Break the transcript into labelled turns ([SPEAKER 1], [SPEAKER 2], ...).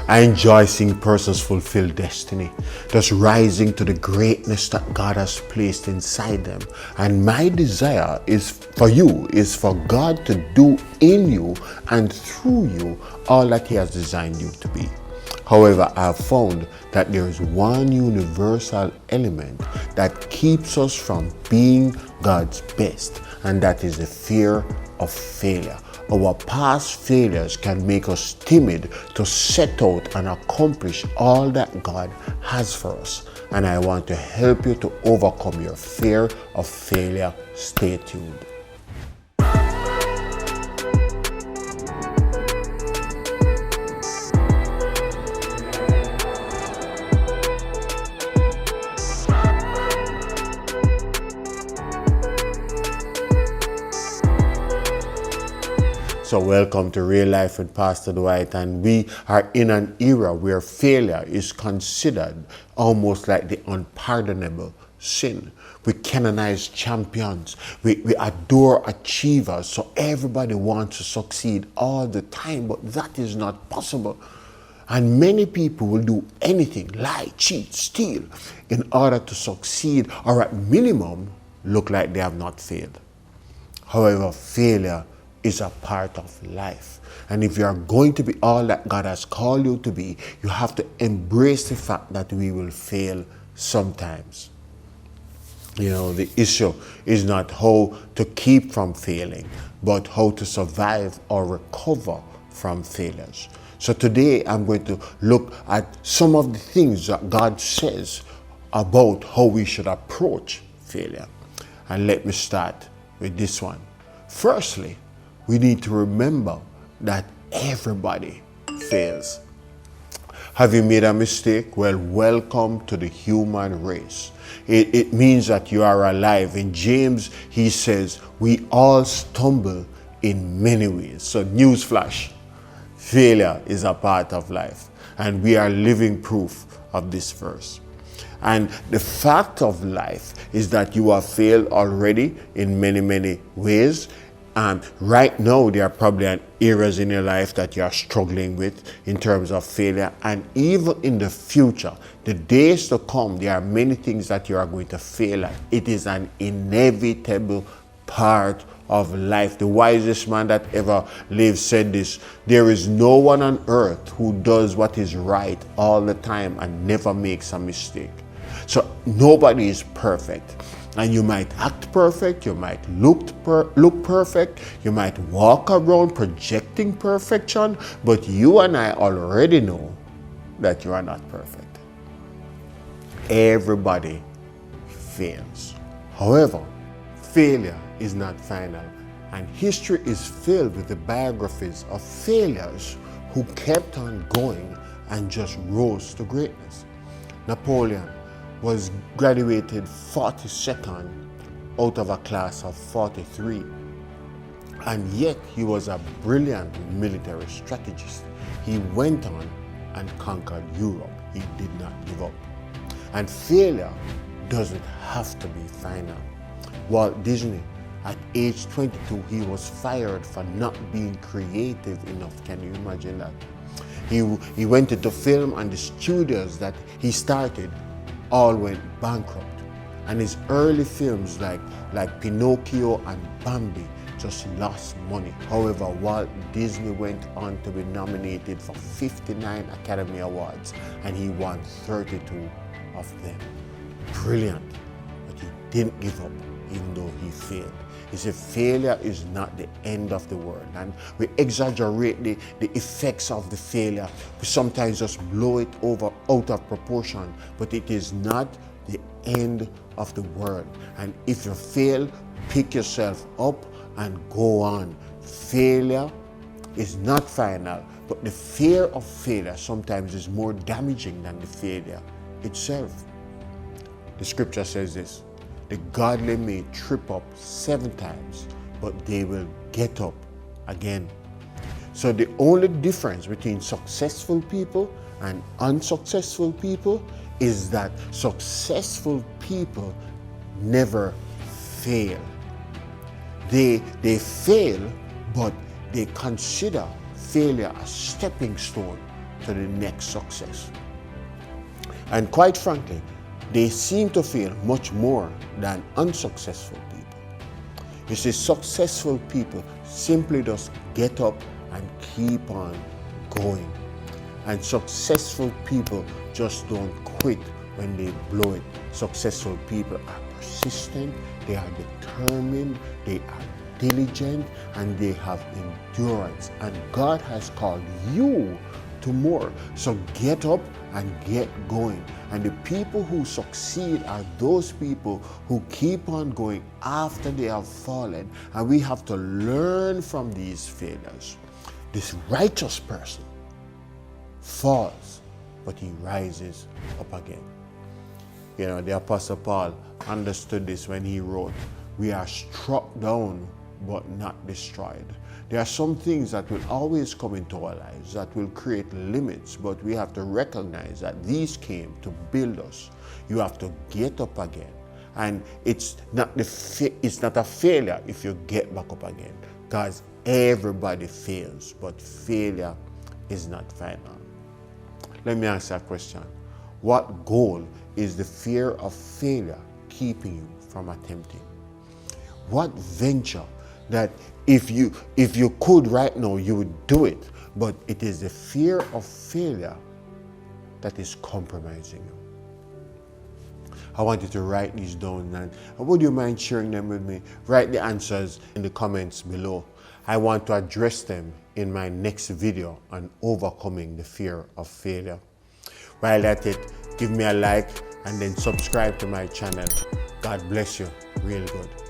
[SPEAKER 1] I enjoy seeing persons fulfill destiny, thus rising to the greatness that God has placed inside them. And my desire is for God to do in you and through you all that He has designed you to be. However, I have found that there is one universal element that keeps us from being God's best, and that is the fear of failure. Our past failures can make us timid to set out and accomplish all that God has for us. And I want to help you to overcome your fear of failure. Stay tuned. So welcome to Real Life with Pastor Dwight, and we are in an era where failure is considered almost like the unpardonable sin. We canonize champions, we adore achievers, so everybody wants to succeed all the time, but that is not possible. And many people will do anything, lie, cheat, steal, in order to succeed, or at minimum, look like they have not failed. However, failure is a part of life. And if you are going to be all that God has called you to be, you have to embrace the fact that we will fail sometimes. You know, the issue is not how to keep from failing, but how to survive or recover from failures. So today I'm going to look at some of the things that God says about how we should approach failure. And let me start with this one. Firstly, we need to remember that everybody fails. Have you made a mistake? Well, welcome to the human race. It means that you are alive. In James, he says, we all stumble in many ways. So newsflash, failure is a part of life. And we are living proof of this verse. And the fact of life is that you have failed already in many, many ways. Right now, there are probably areas in your life that you are struggling with in terms of failure. And even in the future, the days to come, there are many things that you are going to fail at. It is an inevitable part of life. The wisest man that ever lived said this: there is no one on earth who does what is right all the time and never makes a mistake. So nobody is perfect. And you might act perfect, you might look perfect, you might walk around projecting perfection, but you and I already know that you are not perfect. Everybody fails. However, failure is not final, and history is filled with the biographies of failures who kept on going and just rose to greatness. Napoleon was graduated 42nd out of a class of 43. And yet he was a brilliant military strategist. He went on and conquered Europe. He did not give up. And failure doesn't have to be final. Walt Disney, at age 22, he was fired for not being creative enough. Can you imagine that? He went into film, and the studios that he started all went bankrupt, and his early films like Pinocchio and Bambi just lost money. However, Walt Disney went on to be nominated for 59 Academy Awards, and he won 32 of them. Brilliant, but he didn't give up even though he failed. He said failure is not the end of the world, and we exaggerate the effects of the failure. We sometimes just blow it out of proportion, but it is not the end of the world. And if you fail, pick yourself up and go on. Failure is not final, but the fear of failure sometimes is more damaging than the failure itself. The scripture says this: the godly may trip up 7 times, but they will get up again. So the only difference between successful people and unsuccessful people is that successful people never fail. They fail, but they consider failure a stepping stone to the next success. And quite frankly, they seem to fail much more than unsuccessful people. You see, successful people simply just get up and keep on going. And successful people just don't quit when they blow it. Successful people are persistent, they are determined, they are diligent, and they have endurance. And God has called you to more. So get up and get going. And the people who succeed are those people who keep on going after they have fallen. And we have to learn from these failures. This righteous person falls, but he rises up again. You know, the Apostle Paul understood this when he wrote, "We are struck down, but not destroyed." There are some things that will always come into our lives that will create limits, but we have to recognize that these came to build us. You have to get up again. And it's not a failure if you get back up again, because everybody fails, but failure is not final. Let me ask you a question. What goal is the fear of failure keeping you from attempting? What venture that if you could right now, you would do it, but it is the fear of failure that is compromising you? I want you to write these down, and would you mind sharing them with me? Write the answers in the comments below. I want to address them in my next video on overcoming the fear of failure. While at it, give me a like and then subscribe to my channel. God bless you real good.